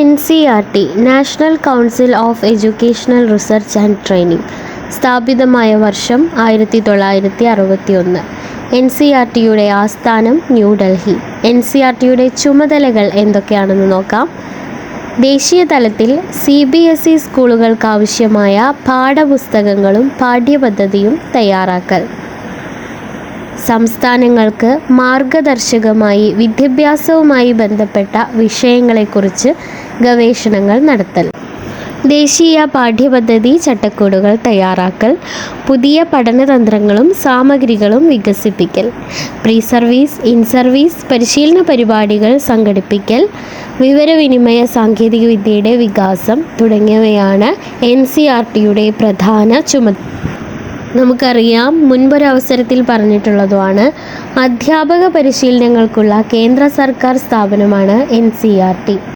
NCERT national council of educational research and training സ്ഥാപിതമായ വർഷം 1961. NCERTയുടെ ആസ്ഥാനം ന്യൂഡൽഹി. NCERTയുടെ ചുമതലകൾ എന്തൊക്കെയാണെന്ന് നോക്കാം. ദേശീയ തലത്തിൽ CBSE സ്കൂളുകൾക്കാവശ്യമായ പാഠപുസ്തകങ്ങളും പാഠ്യപദ്ധതിയും തയ്യാറാക്കൽ. സംസ്ഥാനങ്ങൾക്ക് മാർഗദർശകമായി വിദ്യാഭ്യാസവുമായി ബന്ധപ്പെട്ട വിഷയങ്ങളെക്കുറിച്ച് ഗവേഷണങ്ങൾ നടത്തൽ. ദേശീയ പാഠ്യപദ്ധതി ചട്ടക്കൂടുകൾ തയ്യാറാക്കൽ. പുതിയ പഠനതന്ത്രങ്ങളും സാമഗ്രികളും വികസിപ്പിക്കൽ. പ്രീ സർവീസ്, ഇൻ സർവീസ് പരിശീലന പരിപാടികൾ സംഘടിപ്പിക്കൽ. വിവരവിനിമയ സാങ്കേതികവിദ്യയുടെ വികാസം തുടങ്ങിയവയാണ് NCERTയുടെ പ്രധാന ചുമതല. നമുക്കറിയാം, മുൻപൊരവസരത്തിൽ പറഞ്ഞിട്ടുള്ളതുമാണ്, അധ്യാപക പരിശീലനങ്ങൾക്കുള്ള കേന്ദ്ര സർക്കാർ സ്ഥാപനമാണ് NCERT.